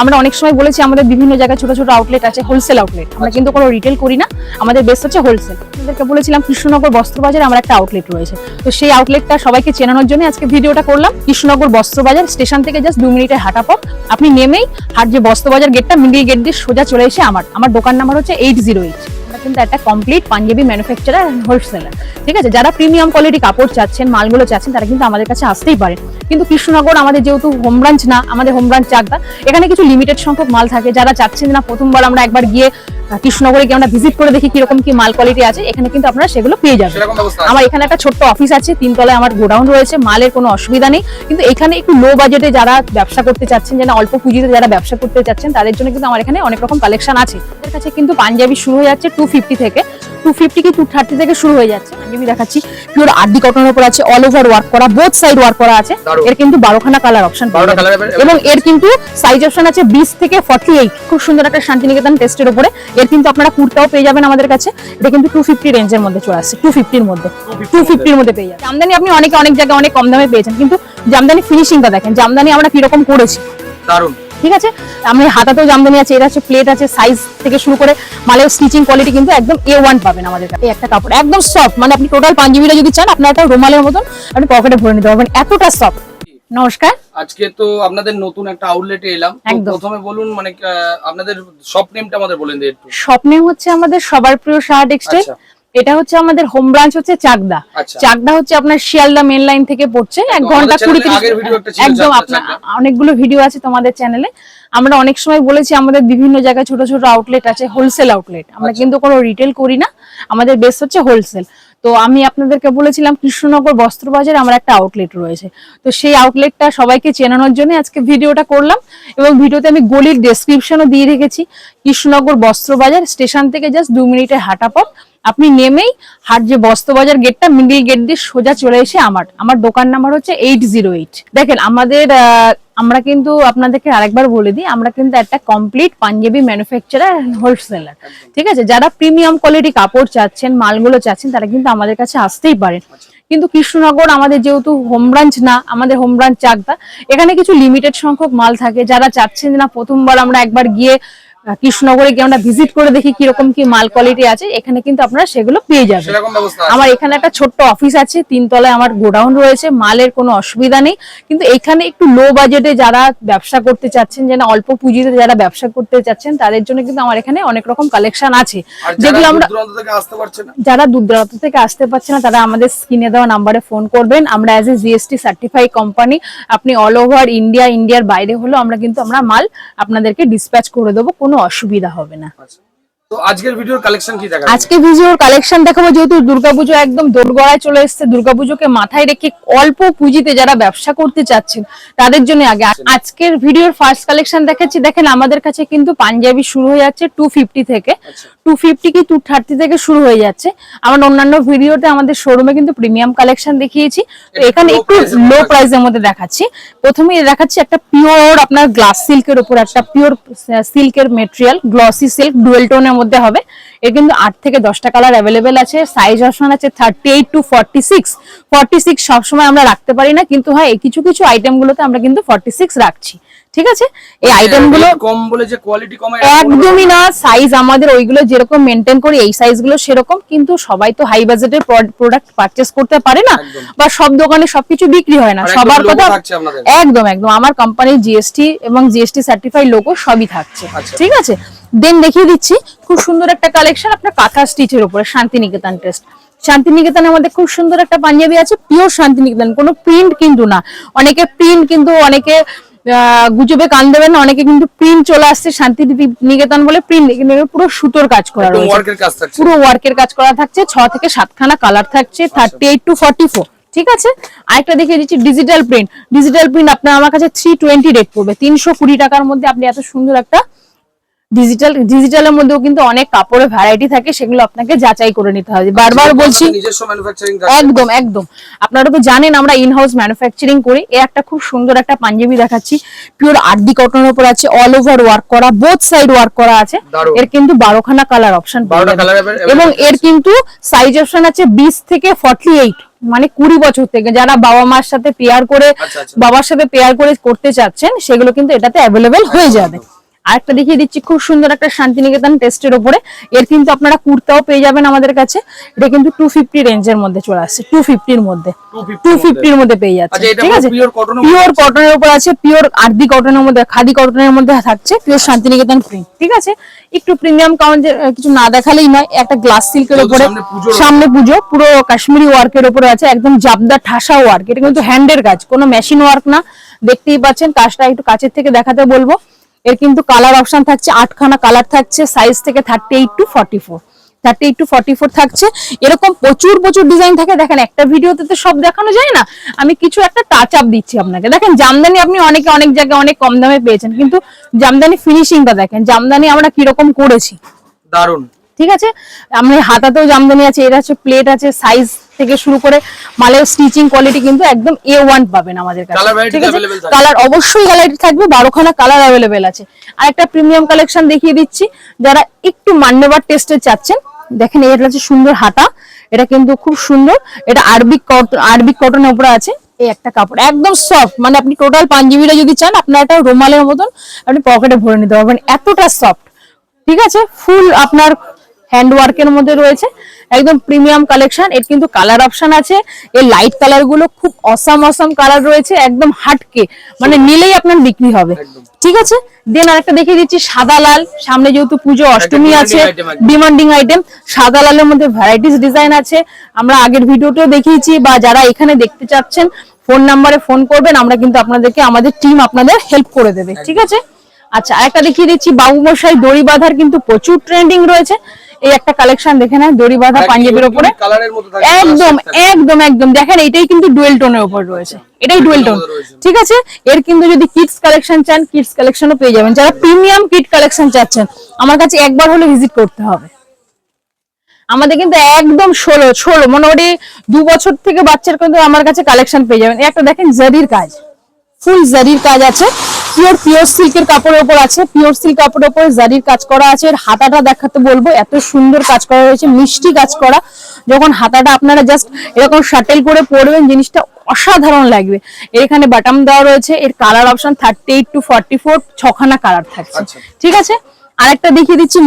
আমরা অনেক সময় বলেছি আমাদের বিভিন্ন জায়গায় ছোট ছোট আউটলেট আছে, হোলসেল আউটলেট। আমরা কিন্তু কোনো রিটেল করি না, আমাদের বেস হচ্ছে হোলসেল। আপনাদেরকে বলেছিলাম কৃষ্ণনগর বস্ত্রবাজারে আমার একটা আউটলেট রয়েছে, তো সেই আউটলেটটা সবাইকে চেনানোর জন্য আজকে ভিডিওটা করলাম। কৃষ্ণনগর বস্ত্রবাজার স্টেশন থেকে জাস্ট 2 মিনিটের হাঁটা পথ। আপনি নেমেই হাট যে বস্ত্রবাজার গেটটা, মিডিল গেট দিয়ে সোজা চলে এসে আমার দোকান নাম্বার হচ্ছে 808। আমরা কিন্তু একটা complete Punjabi manufacturer and wholesaler. ঠিক আছে, যারা প্রিমিয়াম কোয়ালিটি কাপড় চাচ্ছেন, মালগুলো চাচ্ছেন, তারা কিন্তু আমাদের কাছে আসতেই পারেন। কিন্তু কৃষ্ণনগর আমাদের যেহেতু হোম ব্রাঞ্চ না, আমাদের হোম ব্রাঞ্চ চাকদা, এখানে কিছু লিমিটেড সংখ্যক মাল থাকে। যারা চাচ্ছেন না প্রথমবার আমরা একবার গিয়ে কৃষ্ণনগরে গিয়ে আমরা ভিজিট করে দেখি কিরকম কি মাল কোয়ালিটি আছে, এখানে কিন্তু আপনারা সেগুলো পেয়ে যাবেন। আমার এখানে একটা ছোট্ট অফিস আছে, 3 তলায় আমার গোডাউন রয়েছে, মালের কোনো অসুবিধা নেই। কিন্তু এখানে একটু লো বাজেটে যারা ব্যবসা করতে চাচ্ছেন, যারা অল্প পুঁজিতে যারা ব্যবসা করতে চাচ্ছেন, তাদের জন্য কিন্তু আমার এখানে অনেক রকম কালেকশন আছে। আমাদের কাছে কিন্তু পাঞ্জাবি শুরু হয়ে যাচ্ছে 250 থেকে, 250 কি 230 থেকে শুরু হয়ে যাচ্ছে। পাঞ্জাবি দেখাচ্ছি পিওর আরডি কটনের উপর আছে, অল ওভার ওয়ার্ক করা, বোথ সাইড ওয়ার্ক করা আছে। এর কিন্তু 12খানা কালার অপশন এবং এর কিন্তু সাইজ অপশন আছে 20 থেকে 48। খুব সুন্দর একটা শান্তিনিকেতন টেস্টের উপরে। এর কিন্তু আপনারা কুর্তাও পেয়ে যাবেন আমাদের কাছে। এটা কিন্তু 250 রেঞ্জের মধ্যে চলে আসছে, 250 এর মধ্যে পেয়ে যাবেন। জামদানি আপনি অনেক জায়গায় অনেক কম দামে পেয়েছেন, কিন্তু জামদানি ফিনিশিংটা দেখেন, জামদানি আমরা কিরকম করেছি, দারুণ। ঠিক আছে, আমি হাতাতেও জামদানি আছে, এটা হচ্ছে প্লেট আছে, সাইজ থেকে শুরু করে মালের স্টিচিং কোয়ালিটি কিন্তু একদম A1 পাবেন আমাদের কাছে। এই একটা কাপড় একদম সফট, মানে আপনি টোটাল পাঞ্জাবিটা যদি চান, আপনার একটা রুমালের মতন আপনি পকেটে ভরে নিতে পারবেন, এতটা সফট। নমস্কার, আজকে তো আপনাদের নতুন একটা আউটলেটে এলাম। প্রথমে বলুন মানে আপনাদের শপ নেমটা আমাদের বলেন দিন একটু। শপ নেম হচ্ছে আমাদের সবার প্রিয় সাহা টেক্সটাইল। এটা হচ্ছে আমাদের হোম ব্রাঞ্চ হচ্ছে চাকদা। চাকদা হচ্ছে আপনার শিয়ালদা মেন লাইন থেকে পড়ছে 1 ঘন্টা 20-30 একদম। আপনার অনেকগুলো ভিডিও আছে তোমাদের চ্যানেলে। আমরা অনেক সময় বলেছি আমাদের বিভিন্ন জায়গায় ছোট ছোট আউটলেট আছে, হোলসেল আউটলেট। আমরা কিন্তু কোনো রিটেল করি না, আমাদের বেস হচ্ছে হোলসেল। তো আমি আপনাদেরকে বলেছিলাম কৃষ্ণনগর বস্ত্রবাজারে আমার একটা আউটলেট রয়েছে, তো সেই আউটলেটটা সবাইকে চেনানোর জন্য আজকে ভিডিওটা করলাম। এবং ভিডিওতে আমি গলির ডেসক্রিপশনও দিয়ে রেখেছি। কৃষ্ণনগর বস্ত্রবাজার স্টেশন থেকে জাস্ট 2 মিনিটের হাঁটা পথ। আপনি নেমেই হাট যে বস্ত্রবাজার গেটটা, মিডিল গেট দিয়ে সোজা চলে এসে আমার দোকান নাম্বার হচ্ছে 808। দেখেন আমরা কিন্তু আপনাদেরকে আরেকবার বলে দিই, আমরা কিন্তু একটা complete Punjabi manufacturer and wholesaler. ঠিক আছে, যারা প্রিমিয়াম কোয়ালিটি কাপড় চাচ্ছেন, মালগুলো চাচ্ছেন, তারা কিন্তু আমাদের কাছে আসতেই পারেন। কিন্তু কৃষ্ণনগর আমাদের যেহেতু হোম ব্রাঞ্চ না, আমাদের হোম ব্রাঞ্চ চাকদা, এখানে কিছু লিমিটেড সংখ্যক মাল থাকে। যারা চাচ্ছেন না প্রথমবার আমরা একবার গিয়ে কৃষ্ণনগরে গিয়ে আমরা ভিজিট করে দেখি কিরকম কি মাল কোয়ালিটি আছে, এখানে কিন্তু আপনারা সেগুলো পেয়ে যাবেন। আমার এখানে একটা ছোট্ট অফিস আছে, 3 তলায় আমার গোডাউন রয়েছে, মালের কোনো অসুবিধা নেই। কিন্তু এখানে একটু লো বাজেটে যারা ব্যবসা করতে চাচ্ছেন, যারা অল্প পুঁজিতে যারা ব্যবসা করতে চাচ্ছেন, তাদের জন্য কিন্তু আমার এখানে অনেক রকম কালেকশন আছে, যেগুলো আমরা যারা দূর দূরান্ত থেকে আসতে পারছে না, তারা আমাদের স্ক্রিনে দেওয়া নাম্বারে ফোন করবেন। আমরা as a GST certified company, আপনি অল ওভার ইন্ডিয়ার বাইরে হলেও আমরা মাল আপনাদেরকে ডিসপ্যাচ করে দেবো, কোনো অসুবিধা হবে না। তো আজকের ভিডিওর কালেকশন কি দেখাবো? আজকে ভিডিওর কালেকশন দেখাবো, যেহেতু দুর্গাপূজা একদম দোরগোড়ায় চলে এসেছে, দুর্গাপূজাকে মাথায় রেখে অল্প পুঁজিতে যারা ব্যবসা করতে চাচ্ছেন, তাদের জন্য আজকের ভিডিওর ফার্স্ট কালেকশন দেখাচ্ছি। দেখেন আমাদের কাছে কিন্তু পাঞ্জাবি শুরু হয়ে যাচ্ছে 250 থেকে, 250 কি 230 থেকে শুরু হয়ে যাচ্ছে। আমার অন্যান্য ভিডিওতে আমাদের শোরুমে কিন্তু প্রিমিয়াম কালেকশন দেখিয়েছি, তো এখানে একটু লো প্রাইসের মধ্যে দেখাচ্ছি। প্রথমে দেখাচ্ছি একটা পিওর আপনার গ্লাস সিল্কের উপর, একটা পিওর সিল্কের মেটেরিয়াল, গ্লসি সিল্ক, ডুয়েল টোনের মধ্যে হবে। এর কিন্তু 8 থেকে 10টা কালার অ্যাভেলেবেল আছে। সাইজ অপশন আছে 38 to 46 সবসময় আমরা রাখতে পারি না, কিন্তু হ্যাঁ কিছু কিছু আইটেম গুলোতে আমরা কিন্তু 46 রাখছি। ঠিক আছে, এই আইটেম গুলো কম বলে যে কোয়ালিটি কম একদমই না। সাইজ আমাদের ওইগুলো যেরকম মেনটেন করি, এই সাইজ গুলো সেরকম। কিন্তু সবাই তো হাই বাজেটের প্রোডাক্ট পারচেজ করতে পারে না, বা সব দোকানে সবকিছু বিক্রি হয় না। সবার কথা একদম আমার কোম্পানির GST এবং GST সার্টিফাইড লোগো সবই থাকছে। ঠিক আছে, দেন দেখিয়ে দিচ্ছি খুব সুন্দর একটা কালেকশন আপনার কাঁথা স্টিচের উপরে, শান্তিনিকেতন টেস্ট। শান্তিনিকেতনের মধ্যে খুব সুন্দর একটা পাঞ্জাবি আছে, পিওর শান্তিনিকেতন, কোনো প্রিন্ট কিন্তু না। অনেকে প্রিন্ট, কিন্তু অনেকে গুজবে কান দেবেন না, অনেকে কিন্তু প্রিন্ট চলে আসছে শান্তিনিকেতন বলে, প্রিন্ট কিন্তু পুরো সুতোর কাজ করা রয়েছে, পুরো ওয়ার্কের কাজ করা থাকছে। 6 থেকে 7খানা কালার থাকছে, 38 to 44। ঠিক আছে, আরেকটা দেখিয়ে দিচ্ছি ডিজিটাল প্রিন্ট। আপনার আমার কাছে 320 রেট পড়বে, 320 টাকার মধ্যে আপনি এত সুন্দর একটা ডিজিটালের মধ্যেও কিন্তু অনেক কাপড়ের ভ্যারাইটি থাকে, সেগুলো আপনাকে যাচাই করে নিতে হবে। বারবার বলছি একদম আপনারা তো জানেন আমরা ইন হাউস ম্যানুফ্যাকচারিং করি। একটা খুব সুন্দর একটা পাঞ্জাবি দেখাচ্ছি, পিওর আরডি কটনের উপর আছে, অল ওভার ওয়ার্ক করা, বোথ সাইড ওয়ার্ক করা আছে। এর কিন্তু 12খানা কালার অপশন, এবং এর কিন্তু সাইজ অপশন আছে 20 থেকে 48। মানে 20 বছর থেকে যারা বাবা মার সাথে পেয়ার করে বাবার সাথে পেয়ার করে করতে চাচ্ছেন সেগুলো কিন্তু এটাতে অ্যাভেলেবেল হয়ে যাবে। আরেকটা দেখিয়ে দিচ্ছি খুব সুন্দর একটা শান্তিনিকেতন টেস্টের উপরে, এর কিন্তু আপনারা কুর্তাও পেয়ে যাবেন আমাদের কাছে। এটা কিন্তু 250 রেঞ্জের মধ্যে চলে আসছে, 250 এর মধ্যে 250 এর মধ্যে পেয়ে যাচ্ছে। ঠিক আছে, পিওর কটনের উপর আছে, পিওর আরবি কটনের মধ্যে, খাদি কটনের মধ্যে থাকছে, পিওর শান্তিনিকেতন প্রিন্ট। ঠিক আছে, একটু প্রিমিয়াম কাউন্ট কিছু না দেখালেই নয়। একটা গ্লাস সিল্কের উপরে, সামনে পুজো, পুরো কাশ্মীরি ওয়ার্কের উপরে আছে, একদম জাবদা ঠাসা ওয়ার্ক। এটা কিন্তু হ্যান্ডের কাজ, কোনো মেশিন ওয়ার্ক না। দেখতেই পাচ্ছেন কাজটা, একটু কাছের থেকে দেখাতে বলবো। এর কিন্তু কালার অপশন থাকছে, 8খানা কালার থাকছে, সাইজ থেকে 38 to 44, 38 to 44 থাকছে। এরকম প্রচুর প্রচুর ডিজাইন থাকে। দেখেন একটা ভিডিওতে তো সব দেখানো যায় না, আমি কিছু একটা টাচ আপ দিচ্ছি আপনাকে। দেখেন জামদানি আপনি অনেকে অনেক জায়গায় অনেক কম দামে পেয়েছেন, কিন্তু জামদানি ফিনিশিংটা দেখেন, জামদানি আমরা কিরকম করেছি, দারুন। ঠিক আছে, আমরা হাতাতেও জামদানি আছে, এর আছে প্লেট আছে, সাইজ থেকে শুরু করে মালের স্টিচিং কোয়ালিটি কিন্তু একদম A1 পাবেন আমাদের কাছে। ঠিক আছে, কালার অবশ্যই গ্যালারি থাকবে, 12খানা কালার অ্যাভেলেবেল আছে। আর একটা প্রিমিয়াম কালেকশন দেখিয়ে দিচ্ছি, যারা একটু মান্যবার টেস্টে চাচ্ছেন। দেখেন এটা হচ্ছে সুন্দর হাতা, এটা কিন্তু খুব সুন্দর, এটা আরবিক কটনের উপরে আছে। এই একটা কাপড় একদম সফট, মানে আপনি টোটাল পাঞ্জাবিটা যদি চান আপনার একটা রুমালের মতন আপনি পকেটে ভরে নিতে পারবেন, এতটা সফট। ঠিক আছে, ফুল আপনার হ্যান্ড ওয়ার্কের মধ্যে রয়েছে, একদম প্রিমিয়াম কালেকশন। এর কিন্তু কালার অপশন আছে, এই লাইট কালার গুলো খুব অসাম কালার রয়েছে, একদম হাটকে, মানে নিলেই আপনার বিক্রি হবে। ঠিক আছে, দেন আরেকটা দেখিয়ে দিচ্ছি সাদা লাল, সামনে যেহেতু পুজো অষ্টমী আছে, ডিমান্ডিং আইটেম। সাদা লালের মধ্যে ভ্যারাইটিস ডিজাইন আছে, আমরা আগের ভিডিওতেও দেখিয়েছি, বা যারা এখানে দেখতে চাচ্ছেন ফোন নাম্বারে ফোন করবেন, আমরা কিন্তু আপনাদেরকে, আমাদের টিম আপনাদের হেল্প করে দেবে। ঠিক আছে, আচ্ছা আরেকটা দেখিয়ে দিচ্ছি, বাবু মশাই দড়ি বাঁধার কিন্তু প্রচুর ট্রেন্ডিং রয়েছে। এই একটা কালেকশন দেখে নেন, দড়ি বাঁধা পাঞ্জাবির উপরে, একদম একদম একদম দেখেন, এটাই কিন্তু ডুয়েল টোনের উপর রয়েছে, এটাই ডুয়েল টোন। ঠিক আছে, এর কিন্তু যদি কিডস কালেকশন চান, কিডস কালেকশনও পেয়ে যাবেন। যারা প্রিমিয়াম কিড কালেকশন চাচ্ছেন, আমার কাছে একবার হলে ভিজিট করতে হবে। আমাদের কিন্তু একদম 16 মোটামুটি 2 বছর থেকে বাচ্চার কিন্তু আমার কাছে কালেকশন পেয়ে যাবেন। একটা দেখেন জারির কাজ, ফুল জারির কাজ আছে, পিওর সিল্কের কাপড়ের উপর আছে, পিওর সিল্ক কাপড়ের উপর জারির কাজ করা আছে। এর হাতাটা দেখাতে বলবো, এত সুন্দর কাজ করা রয়েছে, মিষ্টি কাজ করা। যখন হাতাটা আপনারা জাস্ট এরকম শাটেল করে পরবেন, জিনিসটা অসাধারণ লাগবে। এখানে বাটাম দেওয়া রয়েছে, এর কালার অপশন 38 to 44, 6খানা কালার থাকছে। ঠিক আছে, আরেকটা দেখিয়ে দিচ্ছি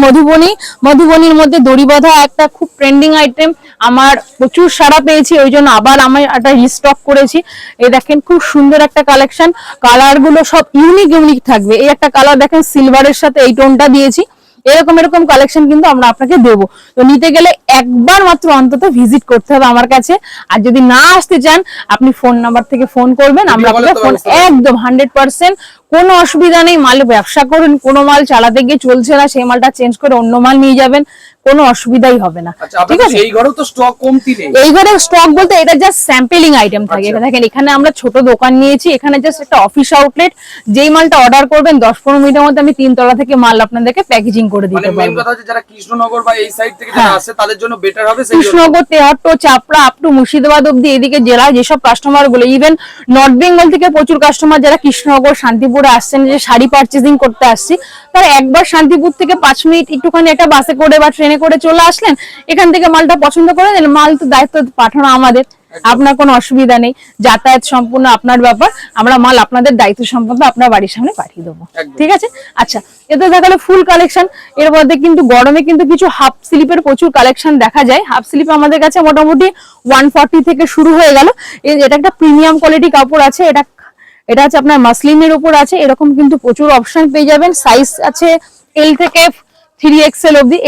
মধুবনীর মধ্যে দড়ি বাঁধা একটা খুব ট্রেন্ডিং আইটেম, আমার প্রচুর সাড়া পেয়েছি, ওই জন্য আবার আমি একটা রিস্টক করেছি। এই দেখেন খুব সুন্দর একটা কালেকশন, কালার গুলো সব ইউনিক থাকবে। এই একটা কালার দেখেন সিলভারের সাথে এই টোনটা দিয়েছি, এরকম কালেকশন কিন্তু আমরা আপনাকে দেবো। তো নিতে গেলে একবার মাত্র অন্তত ভিজিট করতে হবে আমার কাছে। আর যদি না আসতে চান, আপনি ফোন নাম্বার থেকে ফোন করবেন, আমরা আপনাকে ফোন একদম 100%, কোনো অসুবিধা নেই। মাল ব্যবসা করুন, কোনো মাল চালাতে গিয়ে চলছে না, সেই মালটা চেঞ্জ করে অন্য মাল নিয়ে যাবেন, কোনো অসুবিধাই হবে না। ঠিক আছে, এই ঘরেও তো স্টক কমতি নেই। এই ঘরে স্টক বলতে এটা জাস্ট স্যাম্পলিং আইটেম থাকে। দেখেন এখানে আমরা ছোট দোকান নিয়েছি, এখানে জাস্ট একটা অফিস আউটলেট। যেই মালটা অর্ডার করবেন 10-15 মিনিটের মধ্যে আমি 3 তলা থেকে মাল আপনাদেরকে প্যাকেজিং করে দিতে পারবো। মেইন কথা হচ্ছে যারা কৃষ্ণনগর বা এই সাইড থেকে যারা আসে তাদের জন্য বেটার হবে। কৃষ্ণনগর, তেহট্ট, চাপড়া আপ টু মুর্শিদাবাদ অব্দি এদিকে জেলা যেসব কাস্টমার গুলো, ইভেন নর্থ বেঙ্গল থেকে প্রচুর কাস্টমার যারা কৃষ্ণনগর শান্তিপুরে আসছেন, যে শাড়ি পার্চেসিং করতে আসছি, তারা একবার শান্তিপুর থেকে 5 মিনিট একটুখানি একটা বাসে করে বা ট্রেনে করে চলে আসলেন, এখান থেকে মালটা পছন্দ করে দিলেন, মাল তো দায়িত্ব পাঠানো আমাদের, আপনার কোনো অসুবিধা নেই, যাতায়াত সম্পূর্ণ আপনার ব্যাপার, আমরা মাল আপনাদের দায়িত্ব সম্পন্ন আপনার বাড়ির সামনে পাঠিয়ে দেবো। ঠিক আছে, আচ্ছা এতে দেখালো ফুল কালেকশন। এর মধ্যে কিন্তু গরমে কিন্তু কিছু হাফ স্লিপের প্রচুর কালেকশন দেখা যায়। হাফ স্লিপ আমাদের কাছে মোটামুটি 140 থেকে শুরু হয়ে গেল। এটা একটা প্রিমিয়াম কোয়ালিটি কাপড় আছে, এটা হচ্ছে আপনার মাসলিনের উপর আছে, এরকম কিন্তু প্রচুর অপশন পেয়ে যাবেন। সাইজ আছে L থেকে 3XL অবধি।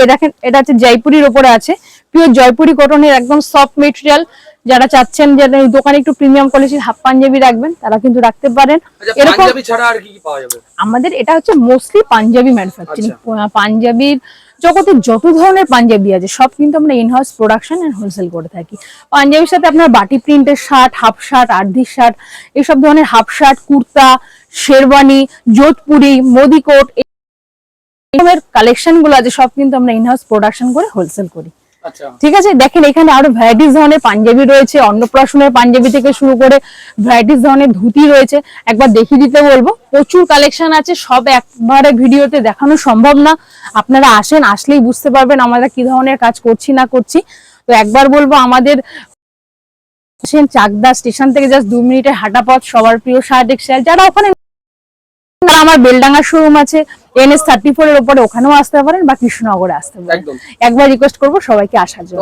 এটা হচ্ছে জয়পুরির উপরে আছে, পিওর জয়পুরি কটনের একদম সফট মেটেরিয়াল। যারা চাচ্ছেন যে দোকানে একটু প্রিমিয়াম কোয়ালিটির হাফ পাঞ্জাবি রাখবেন, তারা কিন্তু রাখতে পারেন। এরকম পাঞ্জাবি ছাড়া আর কি কি পাওয়া যাবে আমাদের? এটা হচ্ছে মোস্টলি পাঞ্জাবি ম্যানুফ্যাকচারিং। পাঞ্জাবির জগতে যত ধরনের পাঞ্জাবি আছে সব কিন্তু আমরা ইনহাউস প্রোডাকশন এন্ড হোলসেল করে থাকি। পাঞ্জাবির সাথে আপনার বাটি প্রিন্টের শার্ট, হাফ শার্ট, আর্ধি শার্ট, এইসব ধরনের half shirt, kurta, sherwani, Jodhpuri, Modi coat, এর কালেকশন গুলো আছে সব কিন্তু আমরা ইনহাউস প্রোডাকশন করে হোলসেল করি। ঠিক আছে, দেখেন এখানে আরো ভ্যারাইটিস ধরনের পাঞ্জাবি রয়েছে, অন্নপ্রাশনের পাঞ্জাবি থেকে শুরু করে ভ্যারাইটিস ধরনের ধুতি রয়েছে, একবার দেখিয়ে দিতে বলবো। প্রচুর কালেকশন আছে, সব একবারে ভিডিওতে দেখানো সম্ভব না, আপনারা আসেন, আসলেই বুঝতে পারবেন আমরা কি ধরনের কাজ করছি না করছি। তো একবার বলবো আমাদের চাকদা স্টেশন থেকে জাস্ট 2 মিনিটের হাঁটা পথ, সবার প্রিয় শাহ টেক্সটাইল। যারা ওখানে, আমার বেলডাঙ্গা শোরুম আছে NS 34 এর উপরে, ওখানেও আসতে পারেন বা কৃষ্ণনগরে আসতে পারেন। একবার রিকোয়েস্ট করবো সবাইকে আসার জন্য।